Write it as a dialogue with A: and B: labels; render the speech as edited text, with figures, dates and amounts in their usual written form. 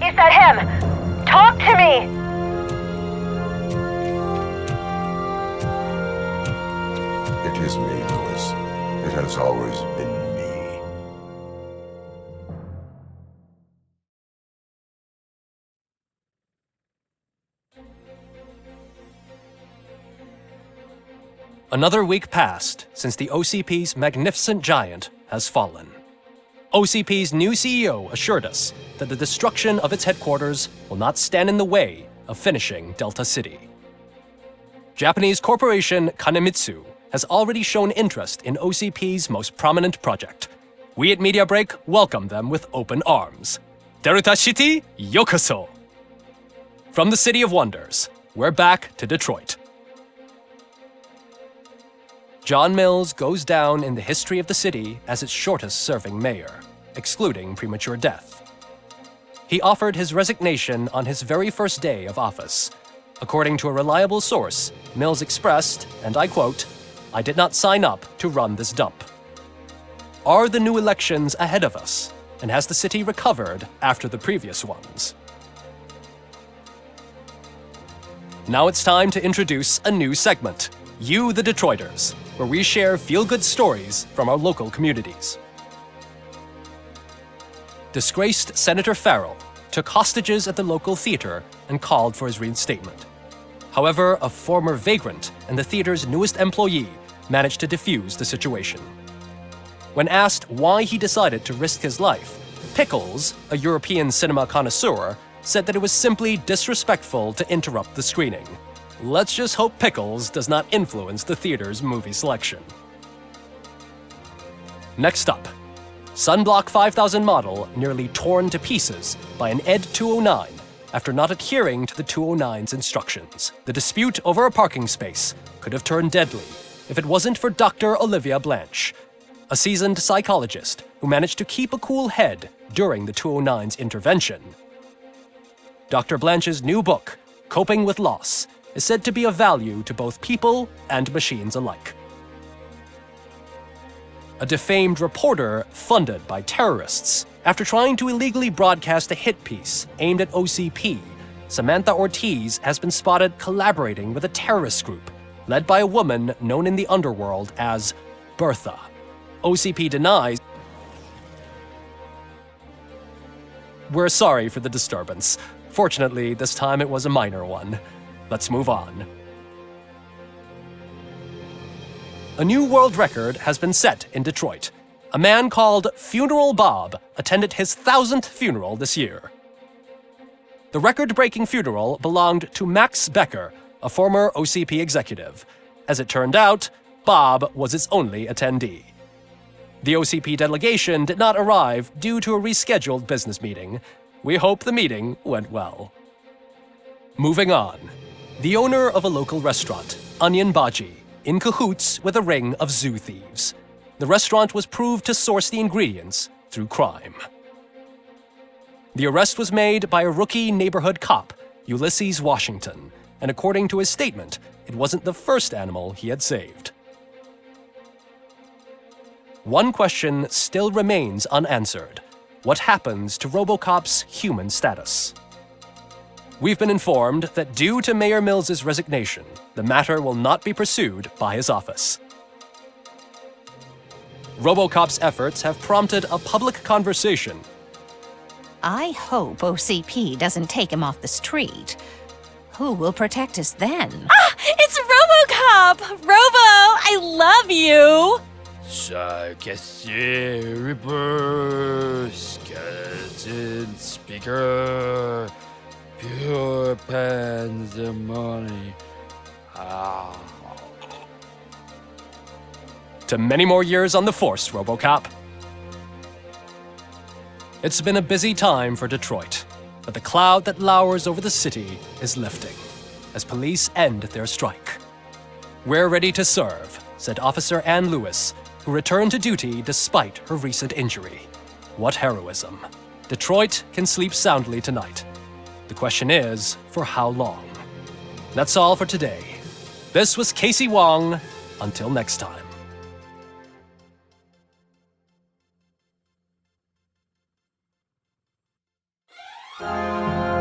A: Is that him? Talk to me!
B: It is me, Louis. It has always been me.
C: Another week passed since the OCP's magnificent giant has fallen. OCP's new CEO assured us that the destruction of its headquarters will not stand in the way of finishing Delta City. Japanese corporation Kanemitsu has already shown interest in OCP's most prominent project. We at Media Break welcome them with open arms. Delta City, yokoso! From the City of Wonders, we're back to Detroit. John Mills goes down in the history of the city as its shortest-serving mayor, excluding premature death. He offered his resignation on his very first day of office. According to a reliable source, Mills expressed, and I quote, "I did not sign up to run this dump." Are the new elections ahead of us, and has the city recovered after the previous ones? Now it's time to introduce a new segment, You the Detroiters, where we share feel-good stories from our local communities. Disgraced Senator Farrell took hostages at the local theater and called for his reinstatement. However, a former vagrant and the theater's newest employee managed to defuse the situation. When asked why he decided to risk his life, Pickles, a European cinema connoisseur, said that it was simply disrespectful to interrupt the screening. Let's just hope Pickles does not influence the theater's movie selection. Next up, Sunblock 5000 model nearly torn to pieces by an ED 209 after not adhering to the 209's instructions. The dispute over a parking space could have turned deadly if it wasn't for Dr. Olivia Blanche, a seasoned psychologist who managed to keep a cool head during the 209's intervention. Dr. Blanche's new book, Coping with Loss, is said to be of value to both people and machines alike. A defamed reporter funded by terrorists after trying to illegally broadcast a hit piece aimed at OCP, Samantha Ortiz has been spotted collaborating with a terrorist group led by a woman known in the underworld as Bertha. OCP denies. We're sorry for the disturbance. Fortunately, this time it was a minor one. Let's move on. A new world record has been set in Detroit. A man called Funeral Bob attended his 1,000th funeral this year. The record-breaking funeral belonged to Max Becker, a former OCP executive. As it turned out, Bob was its only attendee. The OCP delegation did not arrive due to a rescheduled business meeting. We hope the meeting went well. Moving on. The owner of a local restaurant, Onion Baji, in cahoots with a ring of zoo thieves. The restaurant was proved to source the ingredients through crime. The arrest was made by a rookie neighborhood cop, Ulysses Washington, and according to his statement, it wasn't the first animal he had saved. One question still remains unanswered. What happens to RoboCop's human status? We've been informed that due to Mayor Mills's resignation, the matter will not be pursued by his office. RoboCop's efforts have prompted a public conversation.
D: I hope OCP doesn't take him off the street. Who will protect us then?
E: Ah! It's RoboCop! Robo, I love you!
F: Reaper, skeleton speaker, pure pandemonium.
C: To many more years on the force, RoboCop. It's been a busy time for Detroit, but the cloud that lowers over the city is lifting as police end their strike. We're ready to serve, said Officer Ann Lewis, who returned to duty despite her recent injury. What heroism. Detroit can sleep soundly tonight. The question is, for how long? That's all for today. This was Casey Wong. Until next time. Bye.